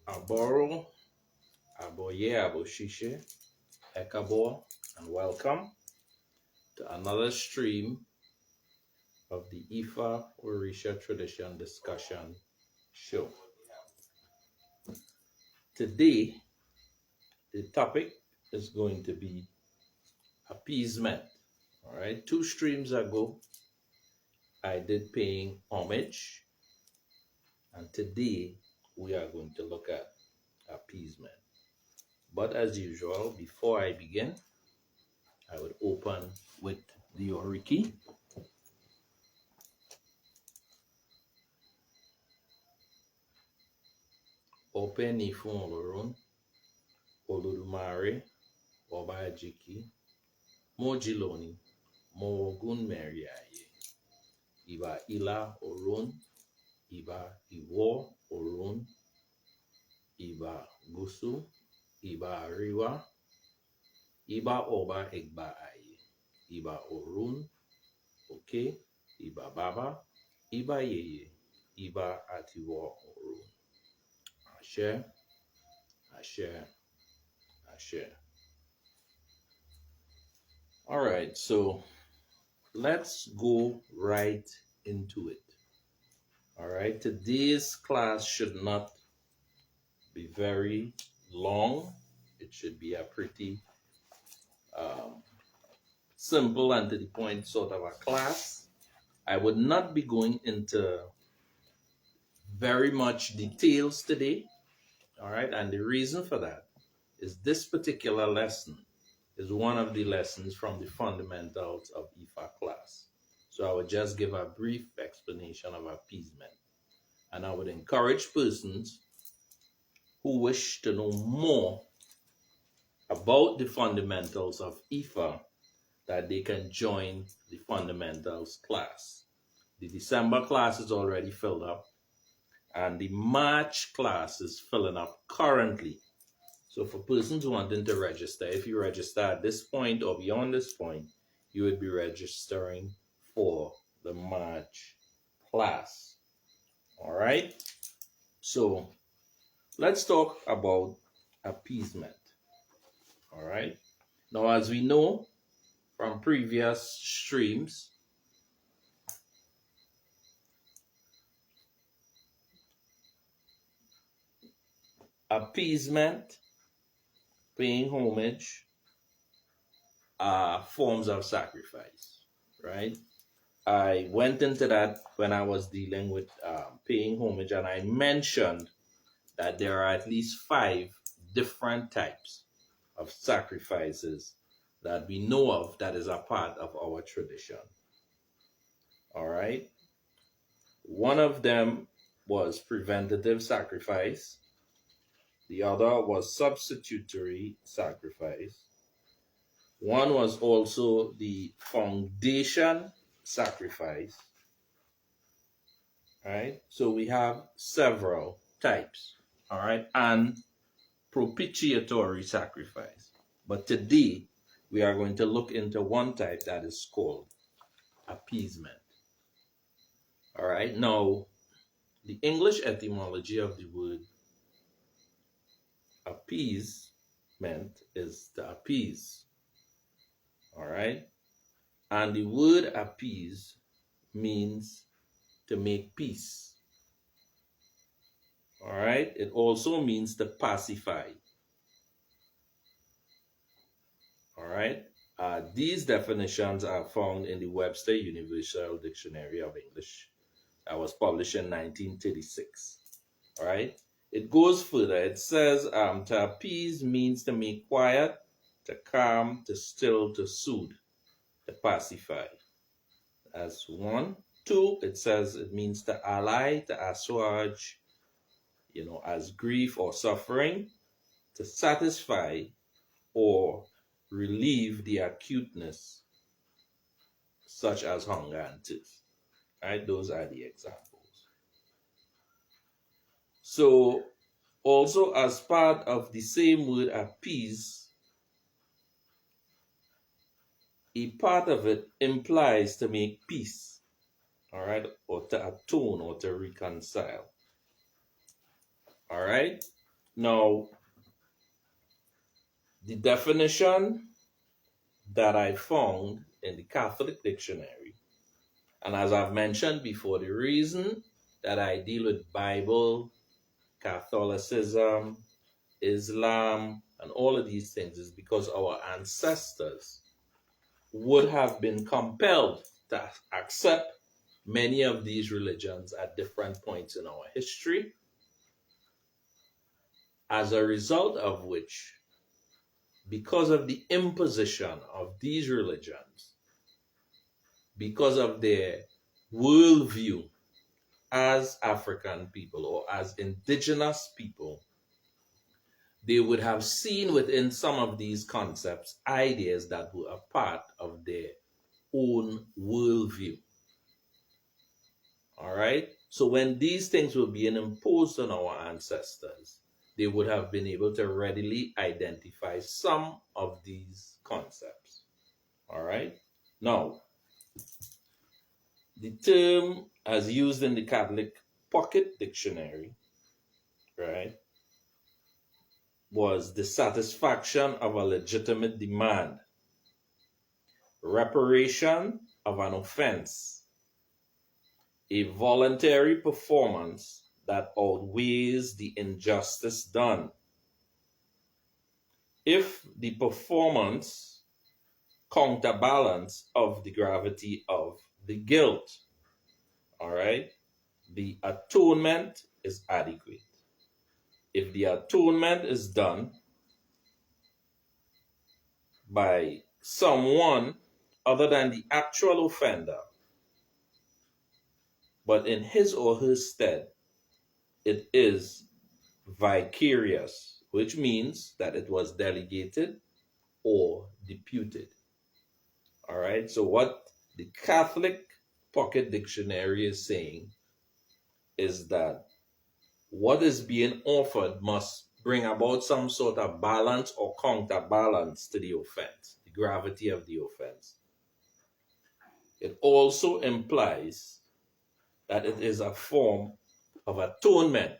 Aboro, Aboye, Aboshishe, Ekabo, and welcome to another stream of the Ifa Orisha Tradition Discussion Show. Today, the topic is going to be appeasement. All right, 2 streams ago, I did paying homage, and today we are going to look at appeasement. But as usual, before I begin, I would open with the Oriki. Open ifun olorun, Olodumare, Oba Ajiki, Mojiloni, Mogun Meriaye, Iba Ila Orun, Iba Iwo Orun, Iba Gusu, Iba Ariwa, Iba Oba Egba Aye, Iba Orun, Okay, Iba Baba, Iba Yeye, Iba Atiwo Orun. Ashe, Ashe, Ashe. All right, so let's go right into it. All right, today's class should not be very long. It should be a pretty simple and to the point sort of a class. I would not be going into very much details today. All right, and the reason for that is this particular lesson is one of the lessons from the fundamentals of IFA class. So I would just give a brief explanation of appeasement. And I would encourage persons who wish to know more about the fundamentals of IFA that they can join the fundamentals class. The December class is already filled up, and the March class is filling up currently. So for persons wanting to register, if you register at this point or beyond this point, you would be registering for the March class. All right? So let's talk about appeasement. All right? Now, as we know from previous streams, appeasement, paying homage, are forms of sacrifice, right? I went into that when I was dealing with paying homage, and I mentioned that there are at least 5 different types of sacrifices that we know of that is a part of our tradition. All right? One of them was preventative sacrifice. The other was substitutory sacrifice. One was also the foundation sacrifice. Right? So we have several types. All right? And propitiatory sacrifice. But today, we are going to look into one type that is called appeasement. All right? Now, the English etymology of the word appeasement is to appease. All right? And the word appease means to make peace. All right? It also means to pacify. All right? These definitions are found in the Webster Universal Dictionary of English that was published in 1936. All right? It goes further. It says to appease means to make quiet, to calm, to still, to soothe, to pacify. That's 1. 2, it says it means to allay, to assuage, as grief or suffering, to satisfy or relieve the acuteness, such as hunger and thirst. Right? Those are the examples. So, also as part of the same word appease, a part of it implies to make peace, all right, or to atone or to reconcile. All right? Now, the definition that I found in the Catholic dictionary, and as I've mentioned before, the reason that I deal with Bible, Catholicism, Islam, and all of these things is because our ancestors would have been compelled to accept many of these religions at different points in our history, as a result of which, because of the imposition of these religions, because of their worldview as African people or as indigenous people, they would have seen within some of these concepts ideas that were a part of their own worldview. All right? So when these things were being imposed on our ancestors, they would have been able to readily identify some of these concepts. All right? Now, the term as used in the Catholic Pocket Dictionary, right, was the satisfaction of a legitimate demand, reparation of an offense, a voluntary performance that outweighs the injustice done. If the performance counterbalance of the gravity of the guilt, all right, the atonement is adequate. If the atonement is done by someone other than the actual offender, but in his or her stead, it is vicarious, which means that it was delegated or deputed. All right, so what the Catholic Pocket Dictionary is saying is that what is being offered must bring about some sort of balance or counterbalance to the offense, the gravity of the offense. It also implies that it is a form of atonement.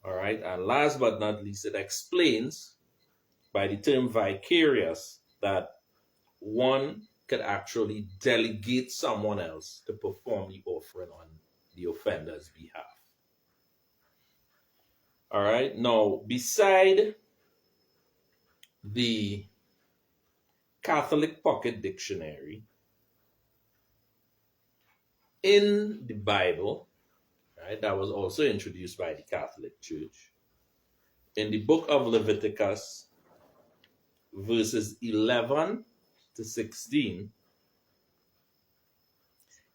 All right, and last but not least, it explains by the term vicarious that one could actually delegate someone else to perform the offering on the offender's behalf. All right, now beside the Catholic Pocket Dictionary, in the Bible, right, that was also introduced by the Catholic Church, in the book of Leviticus, verses 11 to 16,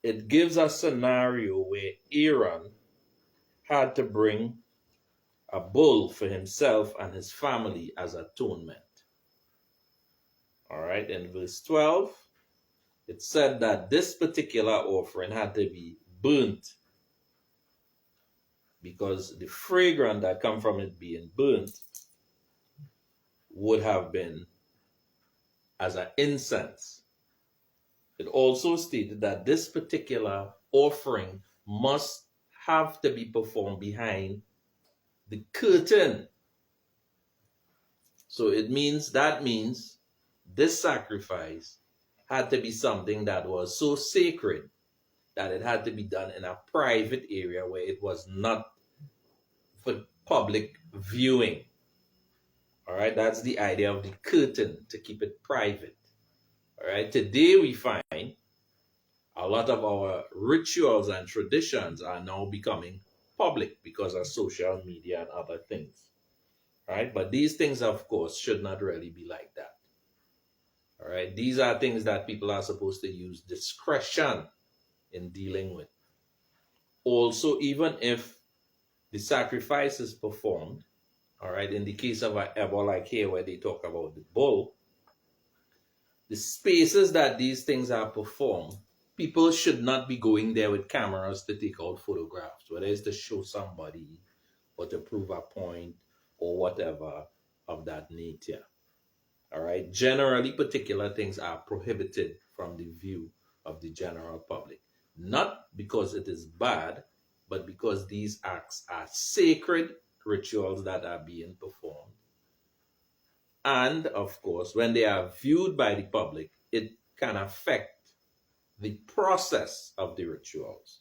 it gives a scenario where Aaron had to bring a bull for himself and his family as atonement. All right, in verse 12, it said that this particular offering had to be burnt because the fragrance that come from it being burnt would have been as an incense. It also stated that this particular offering must have to be performed behind the curtain. So that means this sacrifice had to be something that was so sacred that it had to be done in a private area where it was not for public viewing. All right, that's the idea of the curtain, to keep it private. All right, today we find a lot of our rituals and traditions are now becoming public because of social media and other things. All right, but these things, of course, should not really be like that. All right, these are things that people are supposed to use discretion in dealing with. Also, even if the sacrifice is performed, all right, in the case of an Ebo like here where they talk about the bull, the spaces that these things are performed, people should not be going there with cameras to take out photographs, whether it's to show somebody or to prove a point or whatever of that nature. All right, generally particular things are prohibited from the view of the general public, not because it is bad, but because these acts are sacred rituals that are being performed. And of course, when they are viewed by the public, it can affect the process of the rituals.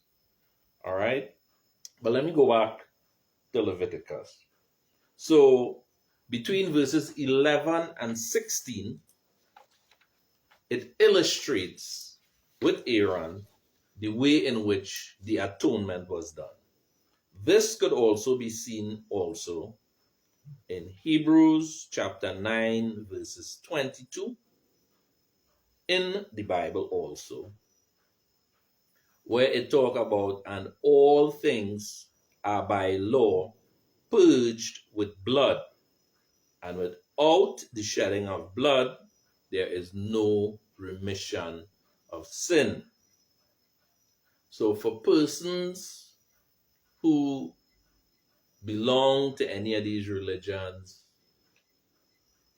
All right? But let me go back to Leviticus. So, between verses 11 and 16, it illustrates with Aaron the way in which the atonement was done. This could also be seen also in Hebrews chapter 9 verses 22 in the Bible also, where it talk about, and all things are by law purged with blood, and without the shedding of blood there is no remission of sin. So for persons who belong to any of these religions,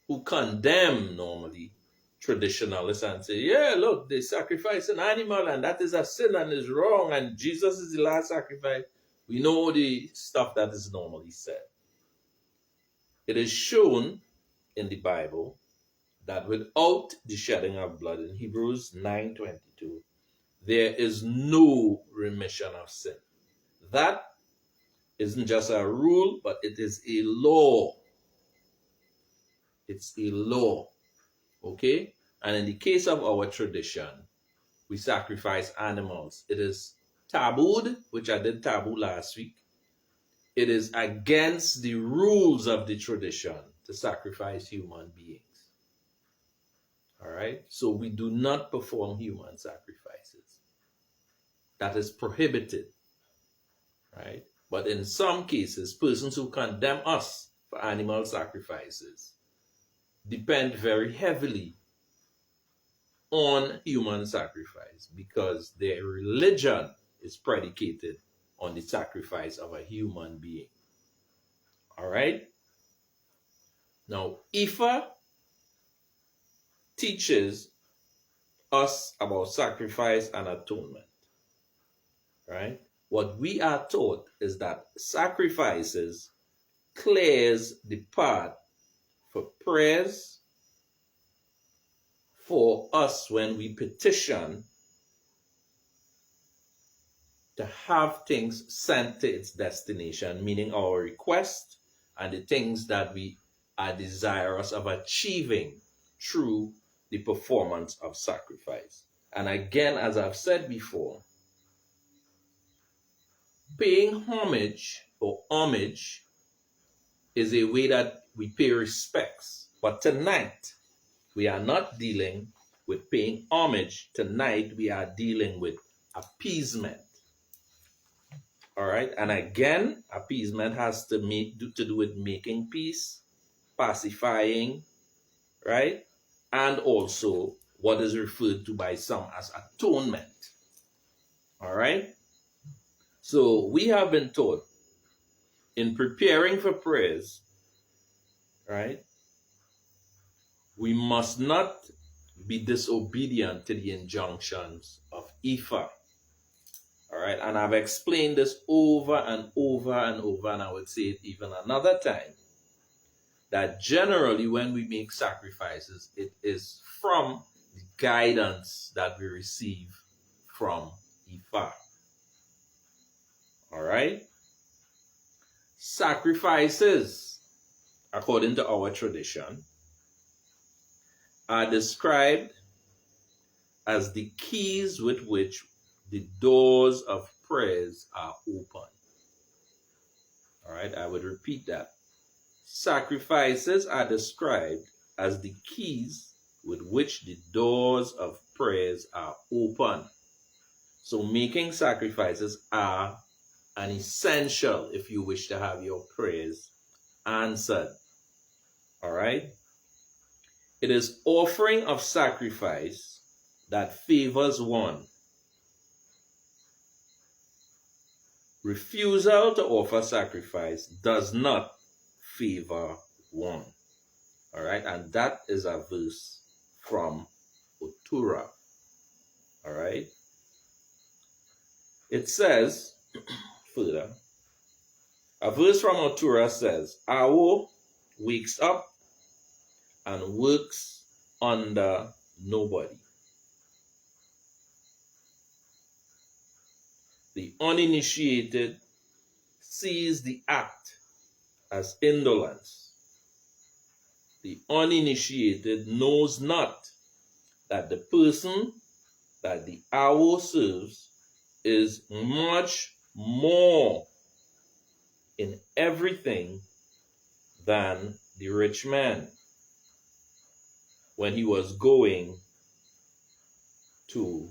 who condemn normally traditionalists and say, yeah, look, they sacrifice an animal and that is a sin and is wrong and Jesus is the last sacrifice. We know the stuff that is normally said. It is shown in the Bible that without the shedding of blood, in Hebrews 9:22, there is no remission of sin. That isn't just a rule, but it is a law. It's a law. Okay? And in the case of our tradition, we sacrifice animals. It is tabooed, which I did taboo last week. It is against the rules of the tradition to sacrifice human beings. All right? So we do not perform human sacrifices. That is prohibited. Right? But in some cases, persons who condemn us for animal sacrifices depend very heavily on human sacrifice because their religion is predicated on the sacrifice of a human being. All right? Now, Ifa teaches us about sacrifice and atonement. Right? What we are taught is that sacrifices clears the path for prayers for us when we petition to have things sent to its destination, meaning our request and the things that we are desirous of achieving through the performance of sacrifice. And again, as I've said before, paying homage or homage is a way that we pay respects. But tonight, we are not dealing with paying homage. Tonight, we are dealing with appeasement. All right. And again, appeasement has to do with making peace, pacifying, right? And also what is referred to by some as atonement. All right. So we have been taught in preparing for prayers, right? We must not be disobedient to the injunctions of Ifa. All right, and I've explained this over and over and over, and I would say it even another time, that generally when we make sacrifices, it is from the guidance that we receive from Ifa. All right? Sacrifices, according to our tradition, are described as the keys with which the doors of prayers are open. All right, I would repeat that. Sacrifices are described as the keys with which the doors of prayers are open. So making sacrifices are an essential if you wish to have your prayers answered. All right? It is offering of sacrifice that favors one. Refusal to offer sacrifice does not favor one. All right, and that is a verse from Otura. All right, it says further, A verse from Otura says, Awo wakes up and works under nobody. The uninitiated sees the act as indolence. The uninitiated knows not that the person that the Awo serves is much more in everything than the rich man when he was going to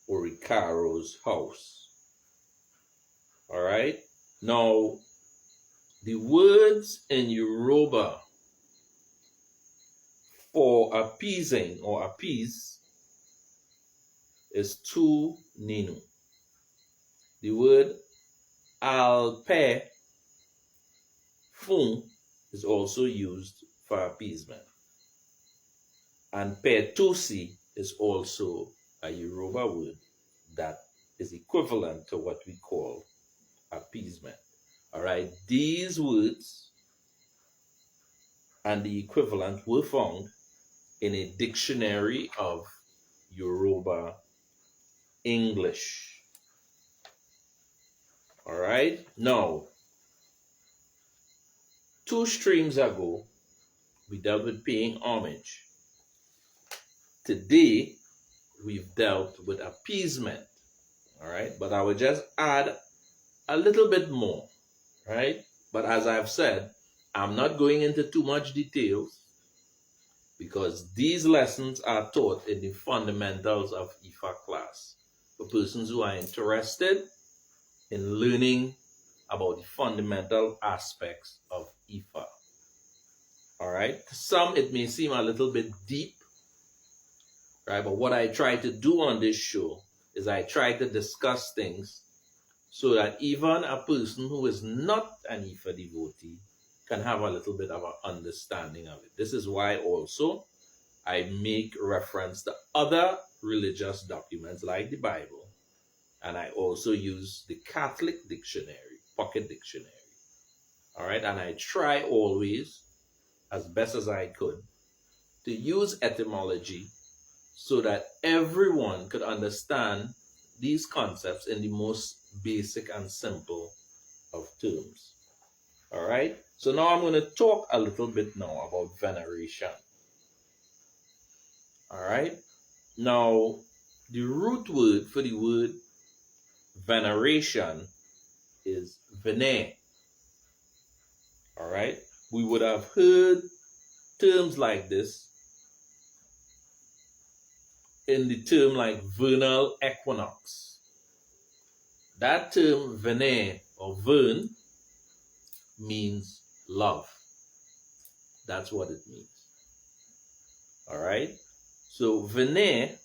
Orikaro's house. All right? Now, the words in Yoruba for appeasing or appease is tu ninu. The word alpe fun is also used for appeasement. And petusi is also a Yoruba word that is equivalent to what we call appeasement. All right, these words and the equivalent were found in a dictionary of Yoruba English. All right, now, 2 streams ago, we dealt with paying homage. Today, we've dealt with appeasement. All right, but I will just add a little bit more. Right, but as I've said, I'm not going into too much details because these lessons are taught in the fundamentals of Ifa class for persons who are interested in learning about the fundamental aspects of Ifa. All right, to some it may seem a little bit deep, right? But what I try to do on this show is I try to discuss things so that even a person who is not an Ifa devotee can have a little bit of an understanding of it. This is why also I make reference to other religious documents like the Bible, and I also use the Catholic dictionary, pocket dictionary. All right, and I try always, as best as I could, to use etymology so that everyone could understand these concepts in the most basic and simple of terms. All right, so now I'm going to talk a little bit now about veneration. All right, now the root word for the word veneration is vener. All right, we would have heard terms like this in the term like vernal equinox. That term vener or vern means love. That's what it means. All right, so vener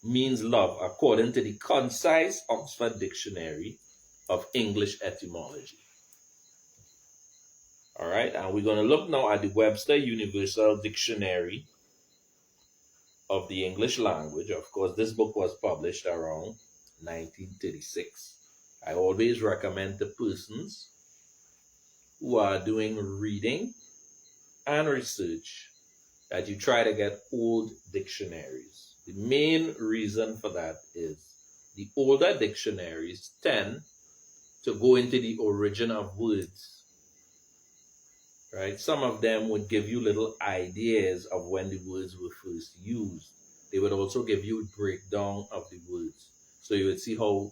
means love according to the concise Oxford Dictionary of English Etymology. All right, and we're going to look now at the Webster Universal Dictionary of the English Language. Of course, this book was published around 1936. I always recommend to persons who are doing reading and research that you try to get old dictionaries. The main reason for that is the older dictionaries tend to go into the origin of words. Right? Some of them would give you little ideas of when the words were first used. They would also give you a breakdown of the words. So you would see how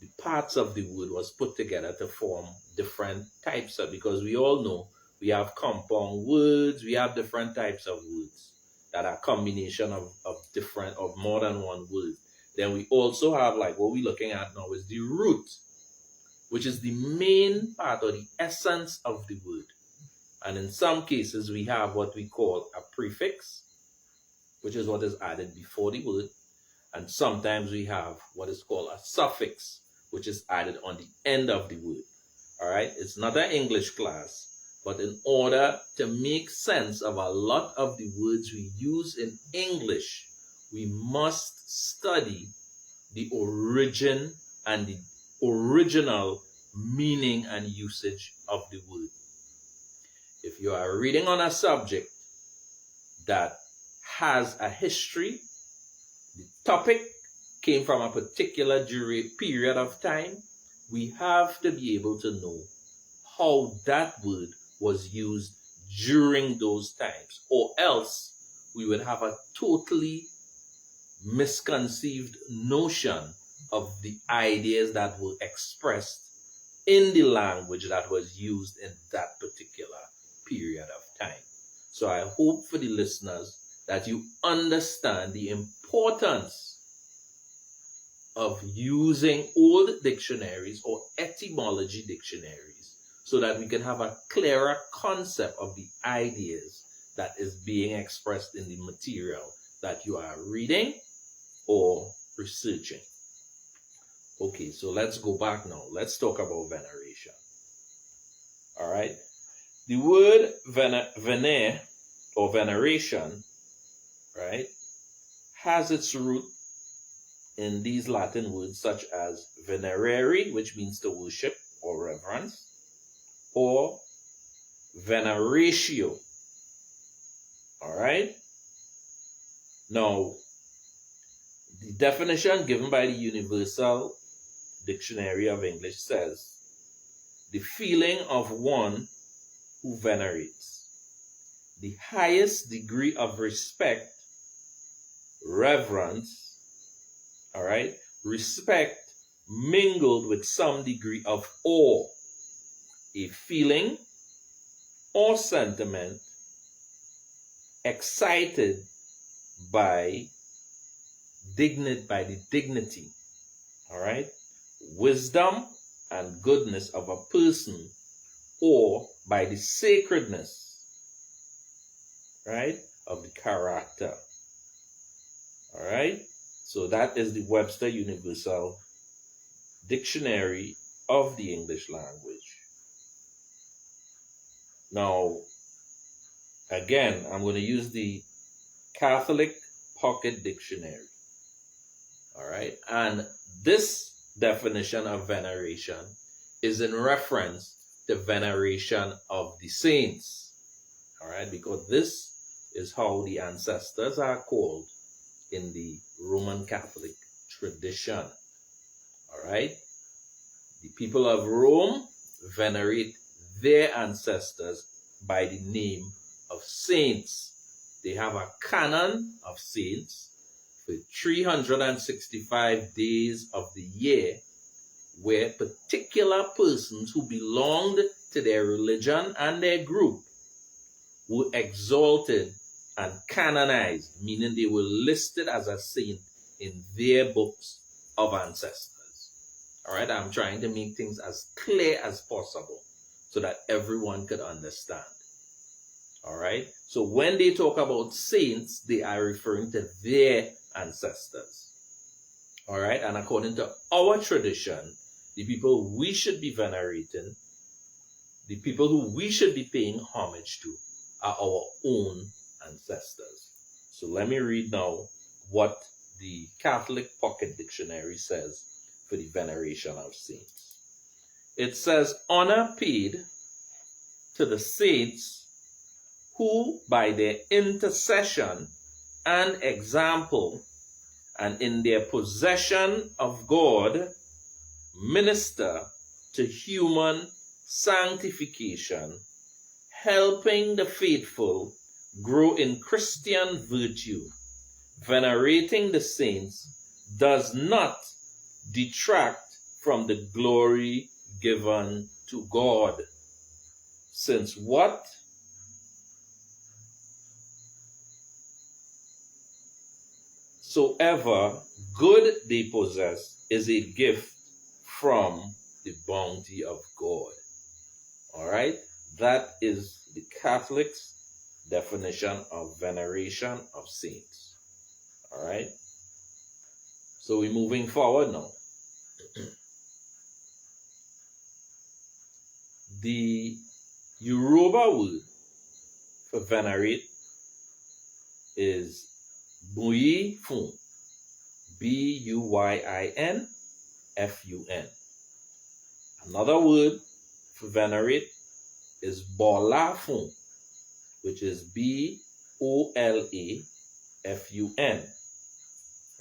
the parts of the word was put together to form different types of, because we all know we have compound words, we have different types of words that are combination of more than one word. Then we also have, like what we're looking at now, is the root, which is the main part or the essence of the word. And in some cases, we have what we call a prefix, which is what is added before the word. And sometimes we have what is called a suffix, which is added on the end of the word. All right, it's not an English class, but in order to make sense of a lot of the words we use in English, we must study the origin and the original meaning and usage of the word. If you are reading on a subject that has a history, the topic came from a particular period of time, we have to be able to know how that word was used during those times, or else we would have a totally misconceived notion of the ideas that were expressed in the language that was used in that particular period of time. So I hope for the listeners that you understand the importance of using old dictionaries or etymology dictionaries so that we can have a clearer concept of the ideas that is being expressed in the material that you are reading or researching. Okay, so let's go back now. Let's talk about veneration. All right. The word vener or veneration, right, has its root in these Latin words such as venerare, which means to worship or reverence, or veneratio. All right. Now, the definition given by the Universal Dictionary of English says, the feeling of one who venerates, the highest degree of respect, reverence, all right, respect mingled with some degree of awe, a feeling or sentiment excited by the dignity, all right, wisdom and goodness of a person, or by the sacredness, right, of the character. All right, so that is the Webster Universal Dictionary of the English language. Now, again, I'm going to use the Catholic Pocket Dictionary. All right, and this definition of veneration is in reference to veneration of the saints. All right, because this is how the ancestors are called in the Roman Catholic tradition. All right, the people of Rome venerate their ancestors by the name of saints. They have a canon of saints for 365 days of the year, where particular persons who belonged to their religion and their group were exalted and canonized, meaning they were listed as a saint in their books of ancestors. All right, I'm trying to make things as clear as possible so that everyone could understand. All right, so when they talk about saints, they are referring to their ancestors. All right, and according to our tradition, the people we should be venerating, the people who we should be paying homage to, are our own ancestors. So let me read now what the Catholic Pocket Dictionary says for the veneration of saints. It says, honor paid to the saints who by their intercession and example and in their possession of God minister to human sanctification, helping the faithful grow in Christian virtue. Venerating the saints does not detract from the glory given to God, since what soever good they possess is a gift from the bounty of God. All right, that is the Catholic's definition of veneration of saints. All right, so we're moving forward now. The Yoruba word for venerate is buyin fun, Buyinfun. Another word for venerate is bolafun, which is Bolafun,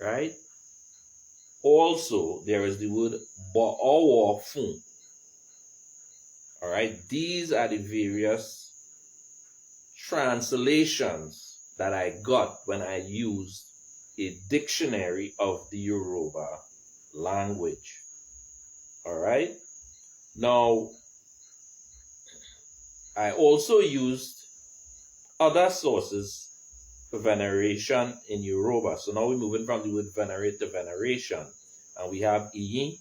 right? Also, there is the word bo'owofun. All right, these are the various translations that I got when I used a dictionary of the Yoruba language. All right. Now, I also used other sources for veneration in Yoruba. So now we're moving from the word venerate to veneration. And we have Iyin,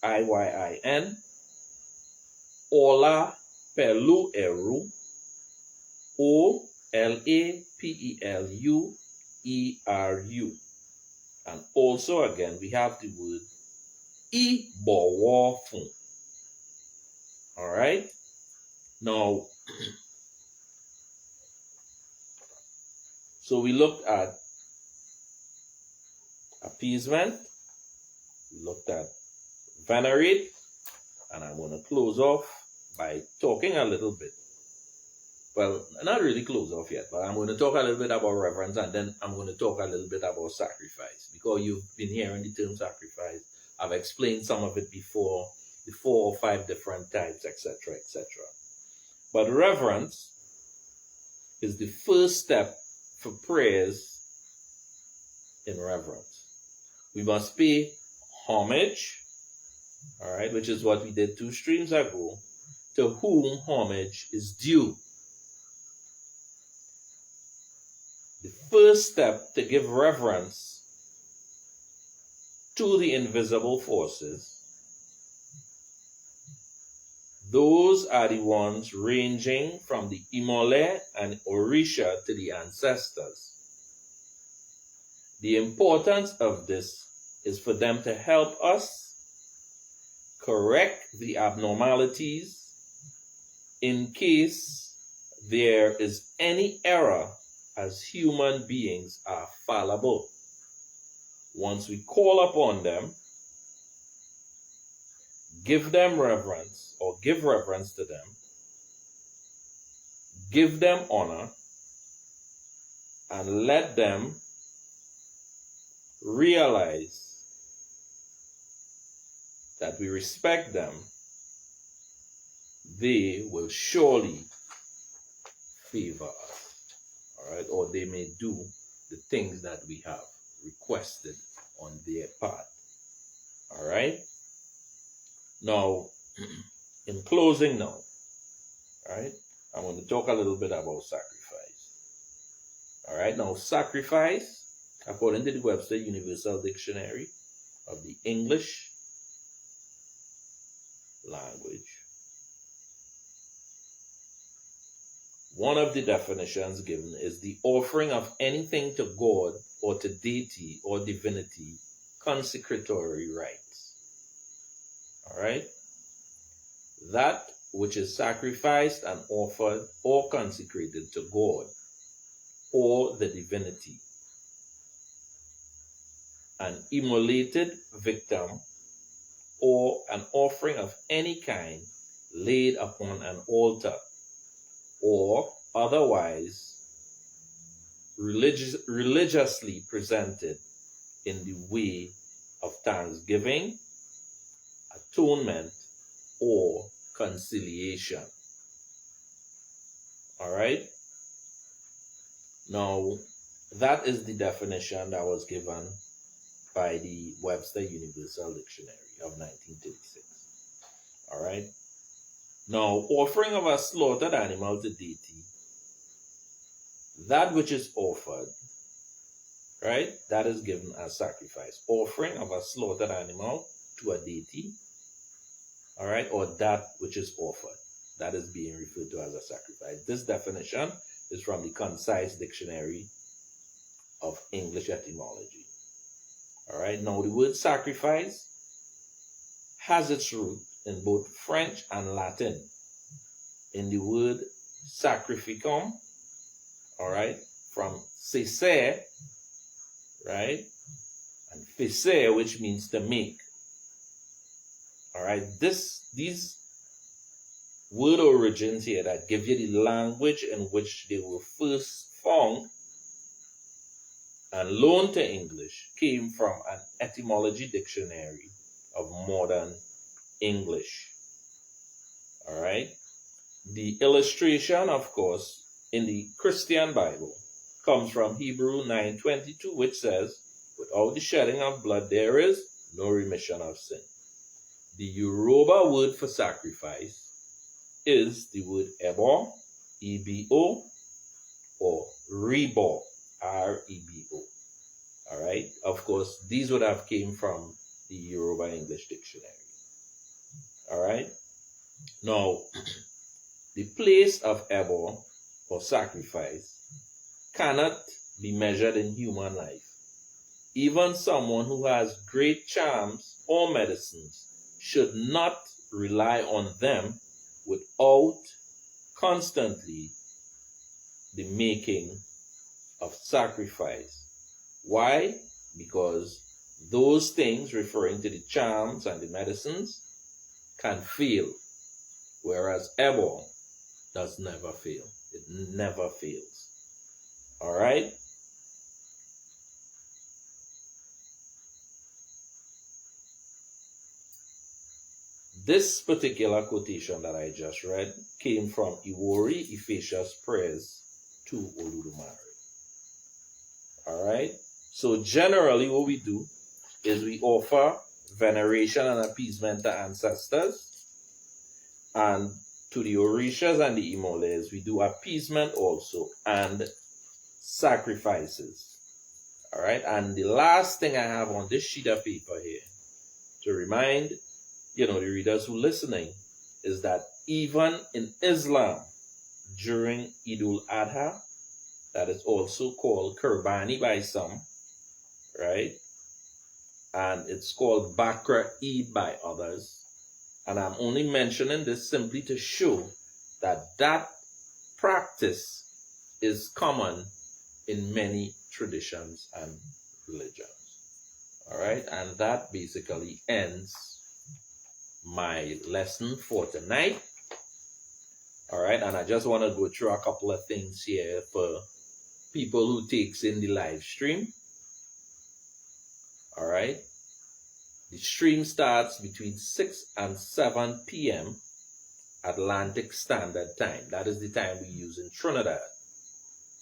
Iyin, Ola Pelu Eru, Olapelu And also again, we have the word Ibowofun. All right. Now, so we looked at appeasement, we looked at venerate, and I'm going to close off by talking a little bit. Well, not really close off yet, but I'm going to talk a little bit about reverence, and then I'm going to talk a little bit about sacrifice. Because you've been hearing the term sacrifice. I've explained some of it before, the 4 or 5 different types, etc., etc. But reverence is the first step for prayers in reverence. We must pay homage, all right, which is what we did 2 streams ago, to whom homage is due. The first step to give reverence to the invisible forces, those are the ones ranging from the Imole and Orisha to the ancestors. The importance of this is for them to help us correct the abnormalities in case there is any error, as human beings are fallible. Once we call upon them, give them reverence, or give reverence to them, give them honor, and let them realize that we respect them, they will surely favor us. All right, or they may do the things that we have requested on their part. All right. Now, in closing now, all right, I'm going to talk a little bit about sacrifice. All right, now sacrifice, according to the Webster Universal Dictionary of the English language, one of the definitions given is the offering of anything to God or to deity or divinity, consecratory rites. All right? That which is sacrificed and offered or consecrated to God or the divinity. An immolated victim or an offering of any kind laid upon an altar, or otherwise religiously presented in the way of thanksgiving, atonement, or conciliation. All right? Now, that is the definition that was given by the Webster Universal Dictionary of 1936. All right? Now, offering of a slaughtered animal to deity, that which is offered, right, that is given as sacrifice. Offering of a slaughtered animal to a deity, all right, or that which is offered, that is being referred to as a sacrifice. This definition is from the Concise Dictionary of English Etymology. All right, now the word sacrifice has its root in both French and Latin, in the word sacrificum, all right, from cesser, right, and faire, which means to make, All right, these word origins here that give you the language in which they were first found and loaned to English came from an etymology dictionary of modern English. All right. The illustration, of course, in the Christian Bible comes from Hebrew 9:22, which says, without the shedding of blood, there is no remission of sin. The Yoruba word for sacrifice is the word ebo, E-B-O, or rebo, R-E-B-O. All right. Of course, these would have came from the Yoruba English dictionary. All right. Now, the place of ebo, or sacrifice, cannot be measured in human life. Even someone who has great charms or medicines should not rely on them without constantly the making of sacrifice. Why? Because those things referring to the charms and the medicines can fail, whereas ebo does never fail. It never fails. All right? This particular quotation that I just read came from Iwori Ifesha's prayers to Oludumare. All right? So generally what we do is we offer veneration and appeasement to ancestors, and to the Orishas and the Imoles, we do appeasement also and sacrifices. All right? And the last thing I have on this sheet of paper here to remind the readers who are listening is that even in Islam, during Eid al-Adha, that is also called Qurbani by some, right? And it's called Bakra Eid by others. And I'm only mentioning this simply to show that practice is common in many traditions and religions. All right? And that basically ends my lesson for tonight. All right? And I just want to go through a couple of things here for people who takes in the live stream. All right? The stream starts between 6 and 7 p.m. Atlantic Standard Time. That is the time we use in Trinidad.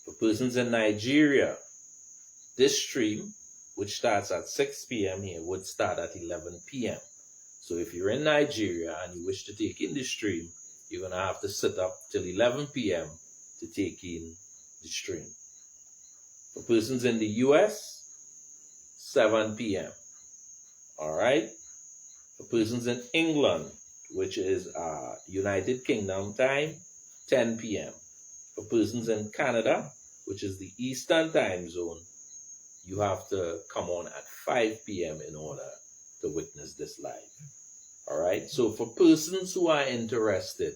For persons in Nigeria, this stream, which starts at 6 p.m. here, would start at 11 p.m. So if you're in Nigeria and you wish to take in the stream, you're going to have to sit up till 11 p.m. to take in the stream. For persons in the U.S., 7 p.m. All right? For persons in England, which is United Kingdom time, 10 p.m. For persons in Canada, which is the Eastern time zone, you have to come on at 5 p.m. in order to witness this live. All right? So for persons who are interested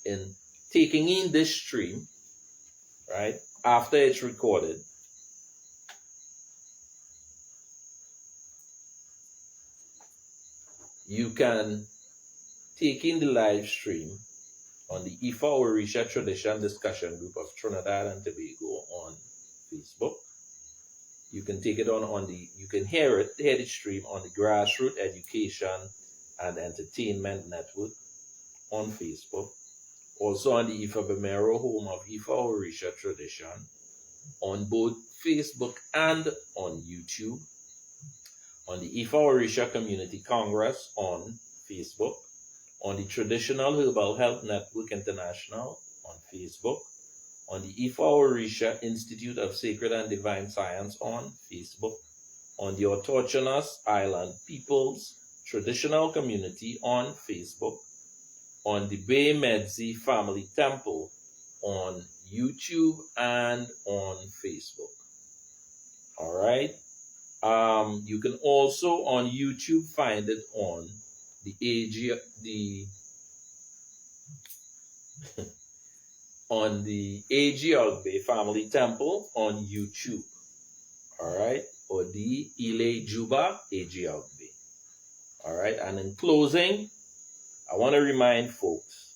in taking in this stream, right, after it's recorded, you can take in the live stream on the Ifa Orisha Tradition Discussion Group of Trinidad and Tobago on Facebook. You can take it you can hear the stream on the Grassroots Education and Entertainment Network on Facebook. Also on the Ifa Bemero, home of Ifa Orisha Tradition, on both Facebook and on YouTube. On the Ifa Orisha Community Congress on Facebook, on the Traditional Herbal Health Network International on Facebook, on the Ifa Orisha Institute of Sacred and Divine Science on Facebook, on the Autochthonous Island Peoples Traditional Community on Facebook, on the Bay Medzi Family Temple on YouTube and on Facebook. All right? You can also on YouTube find it on on the A.G. Ogbe Family Temple on YouTube. All right? Or the Ile Juba A.G. Ogbe. All right. And in closing, I want to remind folks,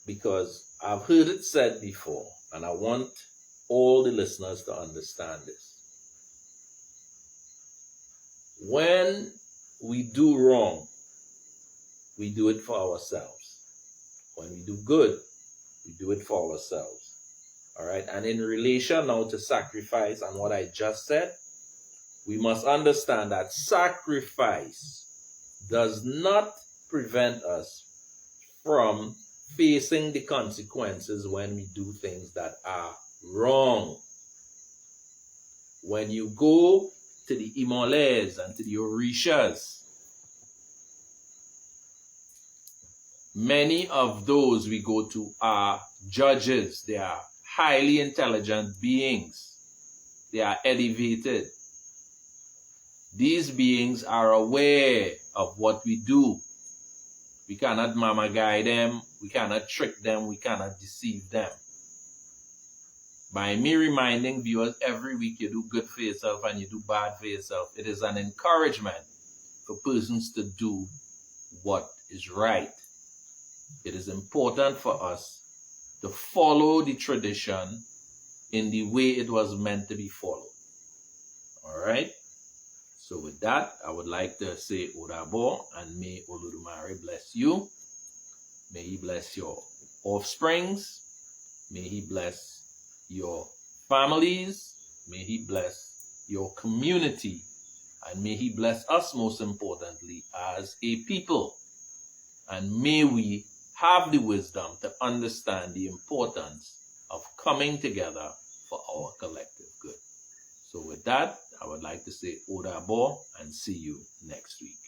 because I've heard it said before, and I want all the listeners to understand this. When we do wrong, we do it for ourselves. When we do good, we do it for ourselves. All right. And in relation now to sacrifice and what I just said, we must understand that sacrifice does not prevent us from facing the consequences when we do things that are wrong. When you go to the Imoles and to the Orishas, many of those we go to are judges. They are highly intelligent beings. They are elevated. These beings are aware of what we do. We cannot mama guide them. We cannot trick them. We cannot deceive them. By me reminding viewers every week you do good for yourself and you do bad for yourself, it is an encouragement for persons to do what is right. It is important for us to follow the tradition in the way it was meant to be followed. All right? So with that, I would like to say Odabo, and may Olodumare bless you. May he bless your offsprings. May he bless your families. May he bless your community. And may he bless us, most importantly, as a people. And may we have the wisdom to understand the importance of coming together for our collective good. So with that, I would like to say Odabo and see you next week.